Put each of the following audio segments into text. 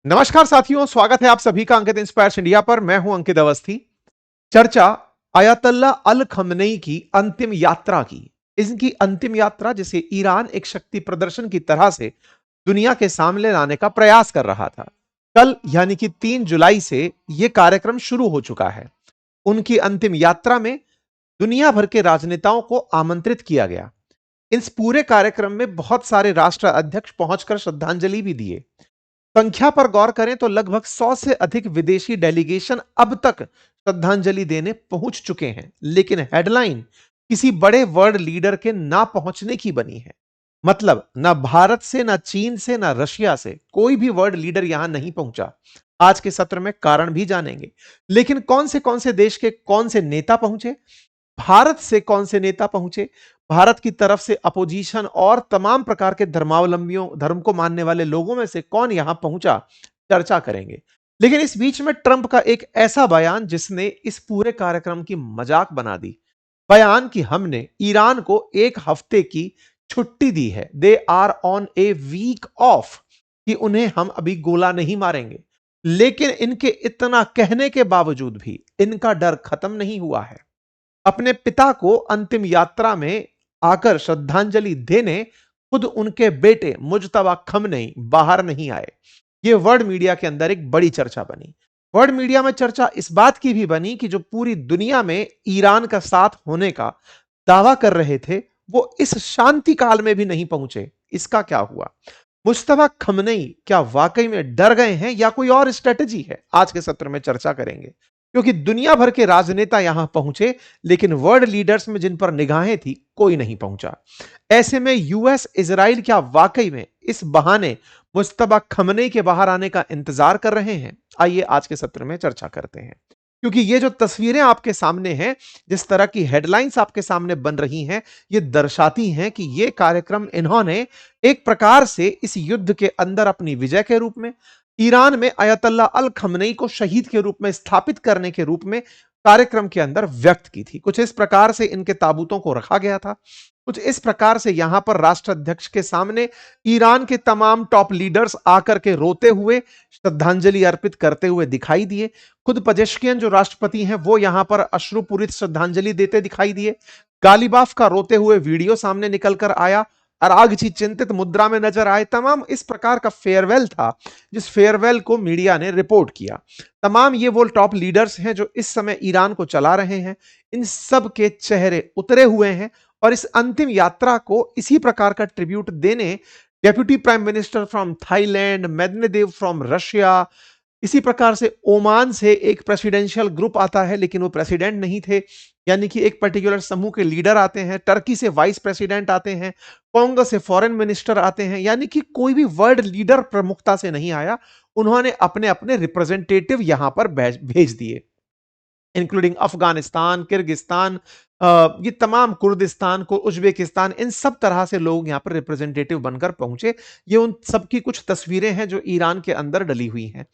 नमस्कार साथियों, स्वागत है आप सभी का अंकित इंस्पायर्स इंडिया पर। मैं हूं अंकित अवस्थी। चर्चा अयतुल्ला अल खamenei की अंतिम यात्रा की। इनकी अंतिम यात्रा जिसे ईरान एक शक्ति प्रदर्शन की तरह से दुनिया के सामने लाने का प्रयास कर रहा था। कल यानी कि 3 जुलाई से यह कार्यक्रम शुरू हो चुका है। उनकी अंतिम यात्रा में दुनिया भर के राजनेताओं को आमंत्रित किया गया। इस पूरे कार्यक्रम में बहुत सारे राष्ट्र अध्यक्ष पहुंचकर श्रद्धांजलि भी दिए। संख्या पर गौर करें तो लगभग 100 से अधिक विदेशी डेलीगेशन अब तक श्रद्धांजलि देने पहुंच चुके हैं, लेकिन हेडलाइन किसी बड़े वर्ल्ड लीडर के ना पहुंचने की बनी है। मतलब ना भारत से, ना चीन से, ना रशिया से कोई भी वर्ल्ड लीडर यहां नहीं पहुंचा। आज के सत्र में कारण भी जानेंगे। लेकिन कौन से देश के कौन से नेता पहुंचे, भारत से कौन से नेता पहुंचे, भारत की तरफ से अपोजिशन और तमाम प्रकार के धर्मावलंबियों, धर्म को मानने वाले लोगों में से कौन यहां पहुंचा, चर्चा करेंगे। लेकिन इस बीच में ट्रंप का एक ऐसा बयान जिसने इस पूरे कार्यक्रम की मजाक बना दी। बयान कि हमने ईरान को 1 हफ्ते की छुट्टी दी है, they are on a week off, कि उन्हें हम अभी गोला नहीं मारेंगे। लेकिन इनके इतना कहने के बावजूद भी इनका डर खत्म नहीं हुआ है। अपने पिता को अंतिम यात्रा में आकर श्रद्धांजलि देने खुद उनके बेटे मुज्तबा खamenei बाहर नहीं आए। यह वर्ल्ड मीडिया के अंदर एक बड़ी चर्चा बनी। वर्ल्ड मीडिया में चर्चा इस बात की भी बनी कि जो पूरी दुनिया में ईरान का साथ होने का दावा कर रहे थे, वो इस शांति काल में भी नहीं पहुंचे। इसका क्या हुआ? मुज्तबा खamenei क्या वाकई में डर गए हैं या कोई और स्ट्रेटजी है? आज के सत्र में चर्चा करेंगे। क्योंकि दुनिया भर के राजनेता यहां पहुंचे, लेकिन वर्ल्ड लीडर्स में जिन पर निगाहें थी, कोई नहीं पहुंचा। ऐसे में यूएस इजराइल क्या वाकई में इस बहाने मुज्तबा खamenei के बाहर आने का इंतजार कर रहे हैं? आइए आज के सत्र में चर्चा करते हैं। क्योंकि ये जो तस्वीरें आपके सामने हैं, जिस तरह की हेडलाइंस आपके सामने बन रही हैं, ये दर्शाती हैं कि ये कार्यक्रम इन्होंने एक प्रकार से इस युद्ध के अंदर अपनी विजय के रूप में, ईरान में अयतुल्ला अल खamenei को शहीद के रूप में स्थापित करने के रूप में कार्यक्रम के अंदर व्यक्त की थी। कुछ इस प्रकार से इनके ताबूतों को रखा गया था। कुछ इस प्रकार से यहां पर राष्ट्राध्यक्ष के सामने ईरान के तमाम टॉप लीडर्स आकर के रोते हुए, श्रद्धांजलि अर्पित करते हुए दिखाई दिए। खुद पजेश्कियन जो राष्ट्रपति हैं, वो यहां पर अश्रुपूरित श्रद्धांजलि देते दिखाई दिए। गालिबाफ का रोते हुए वीडियो सामने निकल कर आया। अरागची चिंतित मुद्रा में नजर आए। तमाम इस प्रकार का फेयरवेल था, जिस फेयरवेल को मीडिया ने रिपोर्ट किया। तमाम ये वो टॉप लीडर्स हैं जो इस समय ईरान को चला रहे हैं। इन सब के चेहरे उतरे हुए हैं और इस अंतिम यात्रा को इसी प्रकार का ट्रिब्यूट देने deputy prime minister from Thailand, Medvedev from Russia, इसी प्रकार से ओमान से एक प्रेसिडेंशियल ग्रुप आता है, लेकिन वो प्रेसिडेंट नहीं थे, यानी कि एक पर्टिकुलर समूह के लीडर आते हैं। टर्की से वाइस प्रेसिडेंट आते हैं। कांगो से फॉरेन मिनिस्टर आते हैं। यानी कि कोई भी वर्ल्ड लीडर प्रमुखता से नहीं आया। उन्होंने अपने अपने रिप्रेजेंटेटिव यहां पर भेज दिए, इंक्लूडिंग अफगानिस्तान, किर्गिस्तान, ये तमाम, कुर्दिस्तान को, उज्बेकिस्तान, इन सब तरह से लोग यहां पर रिप्रेजेंटेटिव बनकर पहुंचे। ये उन सब की कुछ तस्वीरें हैं जो ईरान के अंदर डली हुई हैं।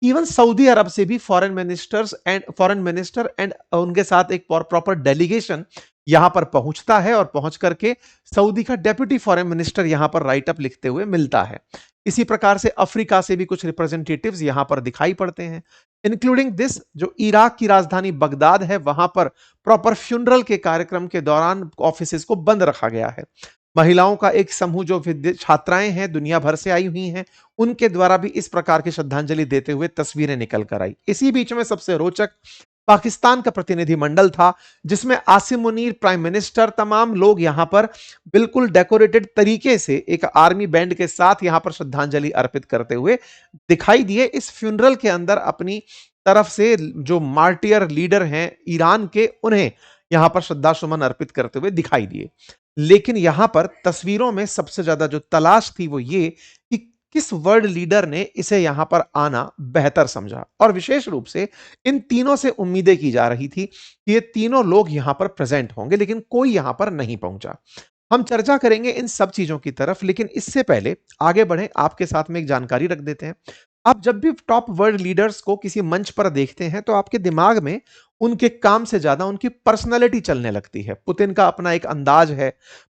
इवन सऊदी अरब से भी फॉरेन मिनिस्टर एंड उनके साथ एक प्रॉपर डेलीगेशन यहां पर पहुंचता है और पहुंच करके सऊदी का डेप्यूटी फॉरेन मिनिस्टर यहां पर राइट अप लिखते हुए मिलता है। इसी प्रकार से अफ्रीका से भी कुछ रिप्रेजेंटेटिव्स यहां पर दिखाई पड़ते हैं, इंक्लूडिंग दिस, जो इराक की राजधानी बगदाद है, वहां पर प्रॉपर फ्यूनरल के कार्यक्रम के दौरान ऑफिसेस को बंद रखा गया है। महिलाओं का एक समूह जो छात्राएं हैं, दुनिया भर से आई हुई हैं, उनके द्वारा भी इस प्रकार की श्रद्धांजलि देते हुए तस्वीरें निकल कर आई। इसी बीच में सबसे रोचक पाकिस्तान का प्रतिनिधिमंडल था, जिसमें आसिम मुनीर प्राइम मिनिस्टर, तमाम लोग यहां पर बिल्कुल डेकोरेटेड तरीके से एक आर्मी बैंड के साथ यहां पर श्रद्धांजलि अर्पित करते हुए दिखाई दिए। इस फ्यूनरल के अंदर अपनी तरफ से जो मार्टियर लीडर हैं ईरान के, उन्हें यहां पर श्रद्धा सुमन अर्पित करते हुए दिखाई दिए। लेकिन यहां पर तस्वीरों में सबसे ज्यादा जो तलाश थी वो ये कि किस वर्ल्ड लीडर ने इसे यहां पर आना बेहतर समझा। और विशेष रूप से इन तीनों से उम्मीदें की जा रही थी कि ये तीनों लोग यहां पर प्रेजेंट होंगे, लेकिन कोई यहां पर नहीं पहुंचा। हम चर्चा करेंगे इन सब चीजों की तरफ, लेकिन इससे पहले आगे बढ़ें, आपके साथ में एक जानकारी रख देते हैं। आप जब भी टॉप वर्ल्ड लीडर्स को किसी मंच पर देखते हैं, तो आपके दिमाग में उनके काम से ज्यादा उनकी पर्सनैलिटी चलने लगती है। पुतिन का अपना एक अंदाज है,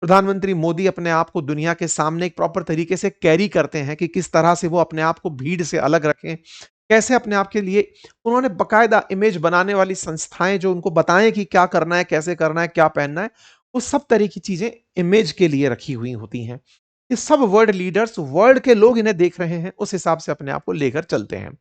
प्रधानमंत्री मोदी अपने आप को दुनिया के सामने एक प्रॉपर तरीके से कैरी करते हैं कि किस तरह से वो अपने आप को भीड़ से अलग रखें, कैसे अपने आप के लिए उन्होंने बकायदा इमेज बनाने वाली संस्थाएं जो उनको बताएं कि क्या करना है, कैसे करना है, क्या पहनना है, वो सब तरह की चीजें इमेज के लिए रखी हुई होती हैं। ये सब वर्ल्ड लीडर्स, वर्ल्ड के लोग इन्हें देख रहे हैं, उस हिसाब से अपने आप को लेकर चलते हैं।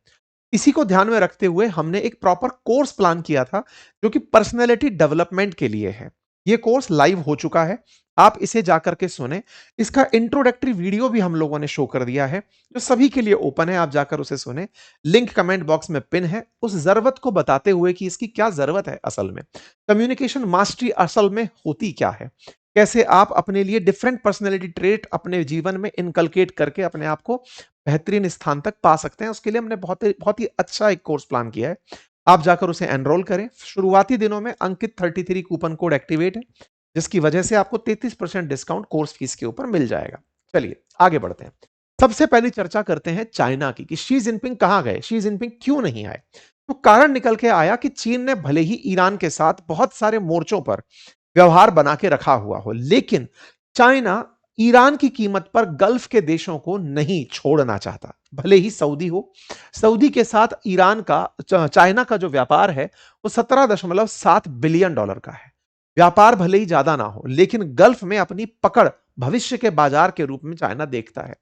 इसी को ध्यान में रखते हुए हमने एक प्रॉपर कोर्स प्लान किया था, जो कि पर्सनैलिटी डेवलपमेंट के लिए है। ये कोर्स लाइव हो चुका है, आप इसे जाकर के सुने। इसका इंट्रोडक्टरी वीडियो भी हम लोगों ने शो कर दिया है, जो सभी के लिए ओपन है, आप जाकर उसे सुने। लिंक कमेंट बॉक्स में पिन है, उस जरूरत को बताते हुए कि इसकी क्या जरूरत है असल में, कम्युनिकेशन मास्टरी असल में होती क्या है, कैसे आप अपने लिए डिफरेंट पर्सनैलिटी ट्रेट अपने जीवन में इनकलकेट करके अपने आप को बेहतरीन स्थान तक पा सकते हैं। उसके लिए हमने बहुत ही अच्छा एक कोर्स प्लान किया है। आप जाकर उसे एनरोल करें। शुरुआती दिनों में अंकित 33 कूपन कोड एक्टिवेट है, जिसकी वजह से आपको 33% डिस्काउंट कोर्स फीस के ऊपर मिल जाएगा। चलिए आगे बढ़ते हैं। सबसे पहले चर्चा करते हैं चाइना की, कि शी जिनपिंग कहां गए, शी जिनपिंग क्यों नहीं आए। तो कारण निकल के आया कि चीन ने भले ही ईरान के साथ बहुत सारे मोर्चों पर व्यवहार बना के रखा हुआ हो, लेकिन चाइना ईरान की कीमत पर गल्फ के देशों को नहीं छोड़ना चाहता। भले ही सऊदी हो, सऊदी के साथ ईरान का चाइना का जो व्यापार है वो $17.7 बिलियन का है। व्यापार भले ही ज्यादा ना हो, लेकिन गल्फ में अपनी पकड़ भविष्य के बाजार के रूप में चाइना देखता है।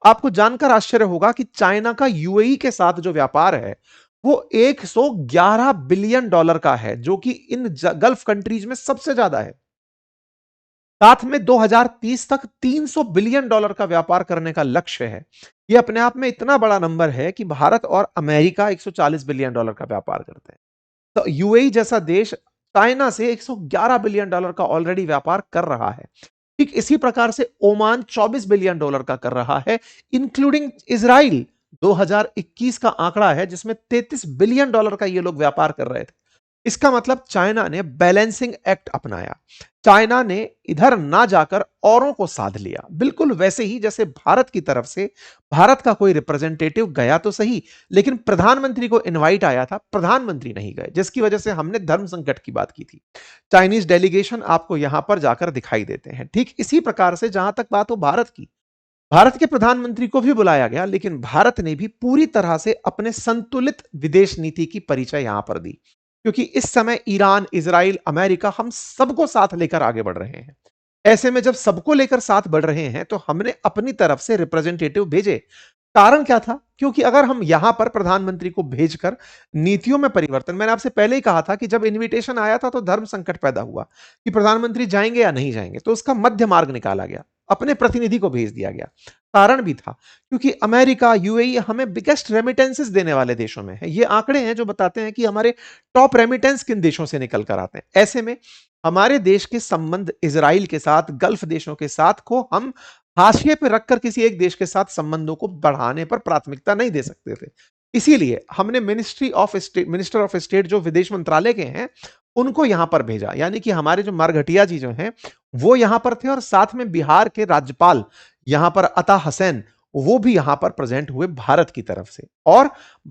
आपको जानकर आश्चर्य होगा कि चाइना का यूएई के साथ जो व्यापार है वो $111 बिलियन का है, जो कि इन गल्फ कंट्रीज में सबसे ज्यादा है। साथ में 2030 तक $300 बिलियन का व्यापार करने का लक्ष्य है। यह अपने आप में इतना बड़ा नंबर है कि भारत और अमेरिका $140 बिलियन का व्यापार करते हैं। तो यूएई जैसा देश चाइना से $111 बिलियन का ऑलरेडी व्यापार कर रहा है। ठीक इसी प्रकार से ओमान $24 बिलियन का कर रहा है, इंक्लूडिंग इजराइल। 2021 का आंकड़ा है जिसमें $33 बिलियन का ये लोग व्यापार कर रहे थे। इसका मतलब चाइना ने बैलेंसिंग एक्ट अपनाया। चाइना ने इधर ना जाकर औरों को साध लिया, बिल्कुल वैसे ही जैसे भारत की तरफ से भारत का कोई रिप्रेजेंटेटिव गया तो सही, लेकिन प्रधानमंत्री को इनवाइट आया था, प्रधानमंत्री नहीं गए, जिसकी वजह से हमने धर्म संकट की बात की थी। चाइनीज डेलीगेशन आपको यहां पर जाकर दिखाई देते हैं। ठीक इसी प्रकार से जहां तक बात हो भारत की, भारत के प्रधानमंत्री को भी बुलाया गया, लेकिन भारत ने भी पूरी तरह से अपने संतुलित विदेश नीति की परिचय यहां पर दी, क्योंकि इस समय ईरान, इजराइल, अमेरिका, हम सबको साथ लेकर आगे बढ़ रहे हैं। ऐसे में जब सबको लेकर साथ बढ़ रहे हैं, तो हमने अपनी तरफ से रिप्रेजेंटेटिव भेजे। कारण क्या था? क्योंकि अगर हम यहां पर प्रधानमंत्री को भेजकर नीतियों में परिवर्तन, मैंने आपसे पहले ही कहा था कि जब इनविटेशन आया था तो धर्म संकट पैदा हुआ कि प्रधानमंत्री जाएंगे या नहीं जाएंगे, तो उसका मध्य मार्ग निकाला गया, अपने प्रतिनिधि को भेज दिया गया। कारण भी था क्योंकि अमेरिका, यूएई हमें बिगेस्ट रेमिटेंसेस देने वाले देशों में है। ये आंकड़े हैं जो बताते हैं कि हमारे टॉप रेमिटेंस किन देशों से निकल कर आते हैं। ऐसे में हमारे देश के संबंध इजराइल के साथ, गल्फ देशों के साथ को हम हाशिए पे रखकर किसी एक देश के साथ संबंधों को बढ़ाने पर प्राथमिकता नहीं दे सकते थे। इसीलिए हमने मिनिस्टर ऑफ स्टेट जो विदेश मंत्रालय के हैं, उनको यहां पर भेजा। यानी कि हमारे जो मरघटिया जी जो हैं वो यहां पर थे, और साथ में बिहार के राज्यपाल यहां पर अता हसैन, वो भी यहां पर प्रेजेंट हुए भारत की तरफ से। और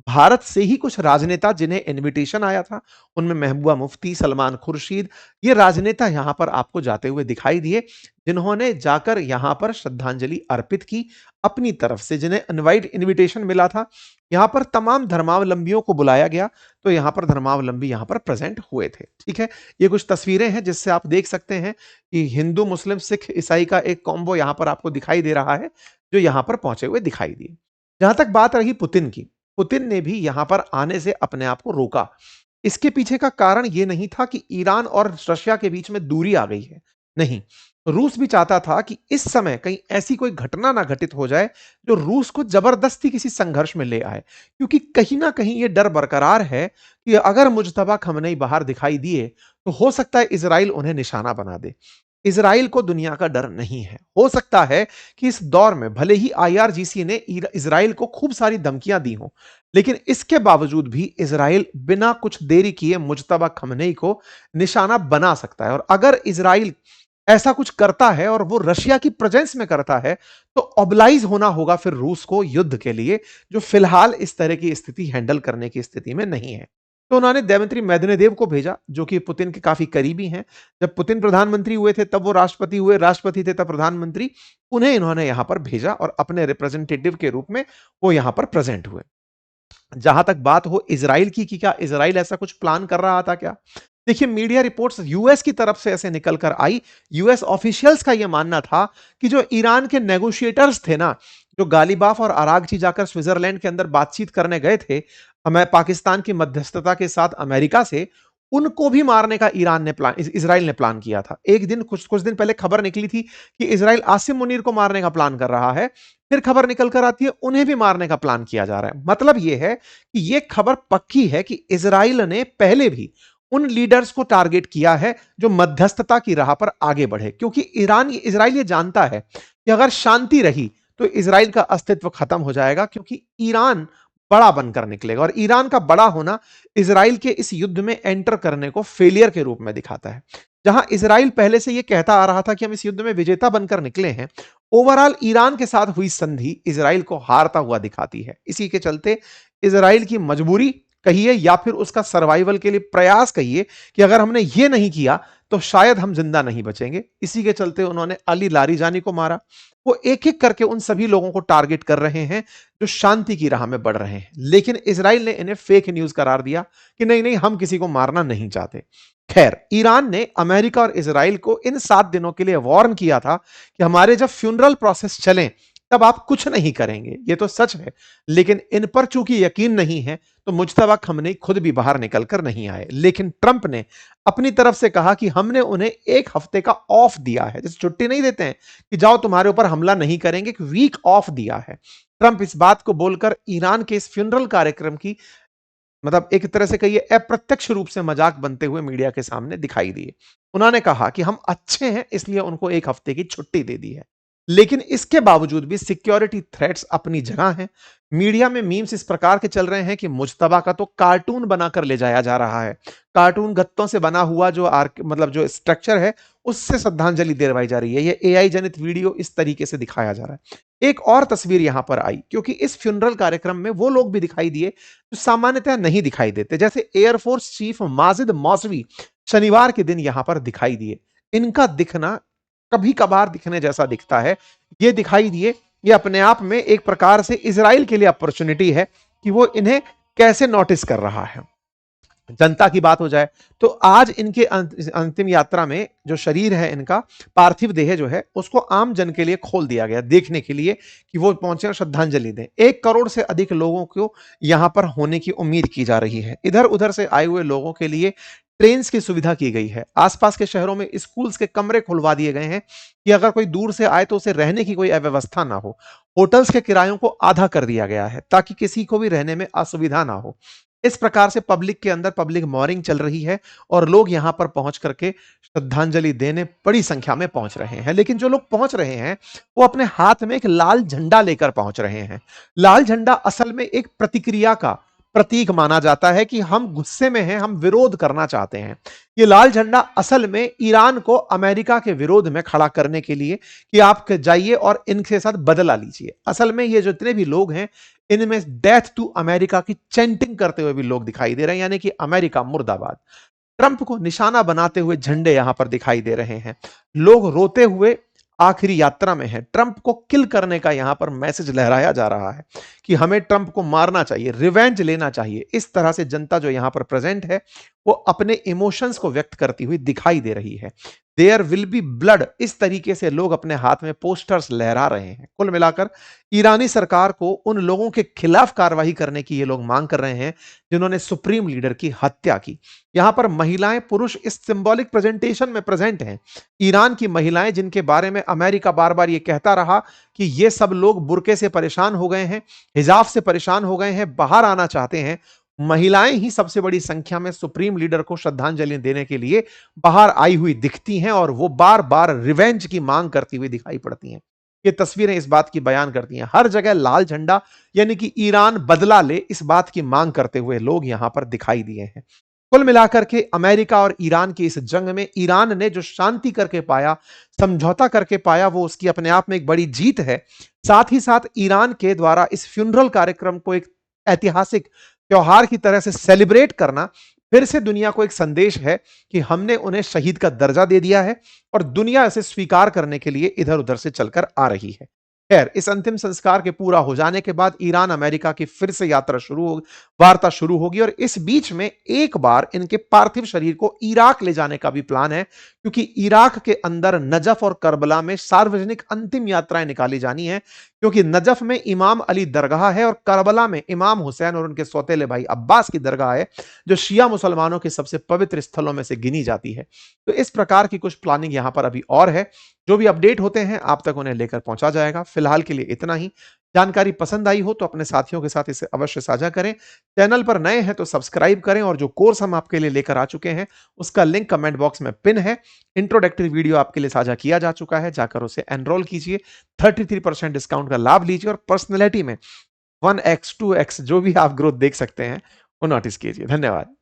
भारत से ही कुछ राजनेता जिन्हें इनविटेशन आया था, उनमें महबूबा मुफ्ती, सलमान खुर्शीद, ये राजनेता यहां पर आपको जाते हुए दिखाई दिए, जिन्होंने जाकर यहां पर श्रद्धांजलि अर्पित की अपनी तरफ से। जिन्हें इनविटेशन मिला था, यहां पर तमाम धर्मावलंबियों को बुलाया गया, तो यहां पर धर्मावलंबी यहां पर प्रेजेंट हुए थे। ठीक है, ये कुछ तस्वीरें हैं जिससे आप देख सकते हैं कि हिंदू, मुस्लिम, सिख, ईसाई का एक कॉम्बो यहां पर आपको दिखाई दे रहा है, जो यहां पर पहुंचे हुए दिखाई दिए। जहां तक बात रही पुतिन की, पुतिन ने भी यहां पर आने से अपने आप को रोका। इसके पीछे का कारण यह नहीं था कि ईरान और रशिया के बीच में दूरी आ गई है, नहीं। रूस भी चाहता था कि इस समय कहीं ऐसी कोई घटना ना घटित हो जाए जो रूस को जबरदस्ती किसी संघर्ष में ले आए, क्योंकि कहीं ना कहीं यह डर बरकरार है कि अगर मुज्तबा खमनेई बाहर दिखाई दिए, तो हो सकता है इजराइल उन्हें निशाना बना दे। इजराइल को दुनिया का डर नहीं है। हो सकता है कि इस दौर में भले ही आईआरजीसी ने इजराइल को खूब सारी धमकियां दी हों, लेकिन इसके बावजूद भी इजराइल बिना कुछ देरी किए मुज्तबा खमनेई को निशाना बना सकता है। और अगर इजराइल ऐसा कुछ करता है और वो रशिया की प्रेजेंस में करता है, तो ऑब्लाइज होना होगा फिर रूस को युद्ध के लिए, जो फिलहाल इस तरह की स्थिति हैंडल करने की स्थिति में नहीं है। तो उन्होंने देवेंद्री मेदवेदेव को भेजा, जो कि पुतिन के काफी करीबी हैं। जब पुतिन प्रधानमंत्री हुए थे तब वो राष्ट्रपति हुए, राष्ट्रपति थे तब प्रधानमंत्री। उन्हें इन्होंने यहां पर भेजा और अपने रिप्रेजेंटेटिव के रूप में वो यहां पर प्रेजेंट हुए। जहां तक बात हो इजराइल की कि क्या इजराइल ऐसा कुछ प्लान कर रहा था क्या? देखिए, मीडिया रिपोर्ट्स यूएस की तरफ से ऐसे निकल कर आई। यूएस ऑफिशियल्स का यह मानना था कि जो ईरान के नेगोशिएटर्स थे ना, जो गालिबाफ और अरागची जाकर स्विट्जरलैंड के अंदर बातचीत करने गए थे, हमें पाकिस्तान की मध्यस्थता के साथ अमेरिका से, उनको भी मारने का ईरान ने प्लान इजराइल ने प्लान किया था। एक दिन कुछ कुछ दिन पहले खबर निकली थी कि इजराइल आसिम मुनीर को मारने का प्लान कर रहा है। फिर खबर निकल कर आती है उन्हें भी मारने का प्लान किया जा रहा है। मतलब यह है कि यह खबर पक्की है कि इजराइल ने पहले भी उन लीडर्स को टारगेट किया है जो मध्यस्थता की राह पर आगे बढ़े, क्योंकि इजराइल ये जानता है कि अगर शांति रही तो इजराइल का अस्तित्व खत्म हो जाएगा, क्योंकि ईरान बड़ा बनकर निकलेगा और ईरान का बड़ा होना इजराइल के इस युद्ध में एंटर करने को फेलियर के रूप में दिखाता है। जहां इजराइल पहले से यह कहता आ रहा था कि हम इस युद्ध में विजेता बनकर निकले हैं, ओवरऑल ईरान के साथ हुई संधि इजराइल को हारता हुआ दिखाती है। इसी के चलते इजराइल की मजबूरी कहिए या फिर उसका सर्वाइवल के लिए प्रयास कहिए कि अगर हमने ये नहीं किया तो शायद हम जिंदा नहीं बचेंगे। इसी के चलते उन्होंने अली लारीजानी को मारा। वो एक एक करके उन सभी लोगों को टारगेट कर रहे हैं जो शांति की राह में बढ़ रहे हैं, लेकिन इजराइल ने इन्हें फेक न्यूज करार दिया कि नहीं नहीं, हम किसी को मारना नहीं चाहते। खैर, ईरान ने अमेरिका और इजराइल को इन 7 दिनों के लिए वार्न किया था कि हमारे जब फ्यूनरल प्रोसेस चले तब आप कुछ नहीं करेंगे, ये तो सच है। लेकिन इन पर चूंकि यकीन नहीं है तो मुज्तबा खमनी खुद भी बाहर निकलकर नहीं आए। लेकिन ट्रंप ने अपनी तरफ से कहा कि हमने उन्हें 1 हफ्ते का ऑफ दिया है, जैसे छुट्टी नहीं देते हैं कि जाओ तुम्हारे ऊपर हमला नहीं करेंगे, एक वीक ऑफ दिया है। ट्रंप इस बात को बोलकर ईरान के इस फ्यूनरल कार्यक्रम की, मतलब एक तरह से कहिए अप्रत्यक्ष रूप से मजाक बनते हुए मीडिया के सामने दिखाई दिए। उन्होंने कहा कि हम अच्छे हैं इसलिए उनको 1 हफ्ते की छुट्टी दे दी है। लेकिन इसके बावजूद भी सिक्योरिटी थ्रेट्स अपनी जगह हैं। मीडिया में मीम्स इस प्रकार के चल रहे हैं कि मुज्तबा का तो कार्टून बनाकर ले जाया जा रहा है। कार्टून गत्तों से बना हुआ जो मतलब जो स्ट्रक्चर है, उससे श्रद्धांजलि दिलवाई जा रही है। ये एआई जनित वीडियो इस तरीके से दिखाया जा रहा है। एक और तस्वीर यहां पर आई, क्योंकि इस फ्यूनरल कार्यक्रम में वो लोग भी दिखाई दिए जो सामान्यतः नहीं दिखाई देते, जैसे एयरफोर्स चीफ माजिद मौसवी शनिवार के दिन यहां पर दिखाई दिए। इनका दिखना कभी कभार दिखने जैसा दिखता है, ये दिखाई दिए। ये अपने आप में एक प्रकार से इजराइल के लिए अपॉर्चुनिटी है कि वो इन्हें कैसे नोटिस कर रहा है। जनता की बात हो जाए तो आज इनके अंतिम यात्रा में जो शरीर है, इनका पार्थिव देह जो है, उसको आम जन के लिए खोल दिया गया देखने के लिए कि वो पहुंचे और श्रद्धांजलि दें। 1 करोड़ से अधिक लोगों को यहां पर होने की उम्मीद की जा रही है। इधर उधर से आए हुए लोगों के लिए ट्रेन की सुविधा की गई है। आसपास के शहरों में स्कूल्स के कमरे खुलवा दिए गए हैं कि अगर कोई दूर से आए तो उसे रहने की कोई अव्यवस्था ना हो। होटल्स के किरायों को आधा कर दिया गया है ताकि किसी को भी रहने में असुविधा ना हो। इस प्रकार से पब्लिक के अंदर पब्लिक मॉर्निंग चल रही है और लोग यहां पर पहुंच करके श्रद्धांजलि देने बड़ी संख्या में पहुंच रहे हैं। लेकिन जो लोग पहुंच रहे हैं वो अपने हाथ में एक लाल झंडा लेकर पहुंच रहे हैं। लाल झंडा असल में एक प्रतिक्रिया का प्रतीक माना जाता है कि हम गुस्से में हैं, हम विरोध करना चाहते हैं। ये लाल झंडा असल में ईरान को अमेरिका के विरोध में खड़ा करने के लिए कि आप जाइए और इनके साथ बदला लीजिए। असल में ये जितने भी लोग हैं, इनमें डेथ टू अमेरिका की चैंटिंग करते हुए भी लोग दिखाई दे रहे हैं, यानी कि अमेरिका मुर्दाबाद। ट्रंप को निशाना बनाते हुए झंडे यहां पर दिखाई दे रहे हैं। लोग रोते हुए आखिरी यात्रा में है। ट्रंप को किल करने का यहां पर मैसेज लहराया जा रहा है कि हमें ट्रंप को मारना चाहिए, रिवेंज लेना चाहिए। इस तरह से जनता जो यहां पर प्रेजेंट है वो अपने इमोशंस को व्यक्त करती हुई दिखाई दे रही है। देयर विल बी ब्लड, इस तरीके से लोग अपने हाथ में पोस्टर्स लहरा रहे हैं। कुल मिलाकर ईरानी सरकार को उन लोगों के खिलाफ कार्रवाई करने की ये लोग मांग कर रहे हैं जिन्होंने सुप्रीम लीडर की हत्या की। यहां पर महिलाएं पुरुष इस सिंबॉलिक प्रेजेंटेशन में प्रेजेंट हैं। ईरान की महिलाएं जिनके बारे में अमेरिका बार बार ये कहता रहा कि ये सब लोग बुर्के से परेशान हो गए हैं, हिजाब से परेशान हो गए हैं, बाहर आना चाहते हैं, महिलाएं ही सबसे बड़ी संख्या में सुप्रीम लीडर को श्रद्धांजलि देने के लिए बाहर आई हुई दिखती हैं और वो बार बार रिवेंज की मांग करती हुई दिखाई पड़ती हैं। ये तस्वीरें इस बात की बयान करती हैं। हर जगह लाल झंडा, यानी कि ईरान बदला ले, इस बात की मांग करते हुए लोग यहां पर दिखाई दिए हैं। कुल मिलाकर के अमेरिका और ईरान की इस जंग में ईरान ने जो शांति करके पाया, समझौता करके पाया, वो उसकी अपने आप में एक बड़ी जीत है। साथ ही साथ ईरान के द्वारा इस फ्यूनरल कार्यक्रम को एक ऐतिहासिक त्योहार की तरह से सेलिब्रेट करना फिर से दुनिया को एक संदेश है कि हमने उन्हें शहीद का दर्जा दे दिया है और दुनिया इसे स्वीकार करने के लिए इधर-उधर से चलकर आ रही है। खैर, इस अंतिम संस्कार के पूरा हो जाने के बाद ईरान अमेरिका की फिर से वार्ता शुरू होगी और इस बीच में एक बार इनके पार्थिव शरीर को इराक ले जाने का भी प्लान है, क्योंकि इराक के अंदर नजफ और करबला में सार्वजनिक अंतिम यात्राएं निकाली जानी है, क्योंकि नजफ में इमाम अली दरगाह है और करबला में इमाम हुसैन और उनके सौतेले भाई अब्बास की दरगाह है, जो शिया मुसलमानों के सबसे पवित्र स्थलों में से गिनी जाती है। तो इस प्रकार की कुछ प्लानिंग यहां पर अभी और है। जो भी अपडेट होते हैं आप तक उन्हें लेकर पहुंचा जाएगा। फिलहाल के लिए इतना ही। जानकारी पसंद आई हो तो अपने साथियों के साथ इसे अवश्य साझा करें। चैनल पर नए हैं तो सब्सक्राइब करें और जो कोर्स हम आपके लिए लेकर आ चुके हैं उसका लिंक कमेंट बॉक्स में पिन है। इंट्रोडक्टरी वीडियो आपके लिए साझा किया जा चुका है, जाकर उसे एनरोल कीजिए। 33% डिस्काउंट का लाभ लीजिए और पर्सनैलिटी में 1x 2x जो भी आप ग्रोथ देख सकते हैं वो नोटिस कीजिए। धन्यवाद।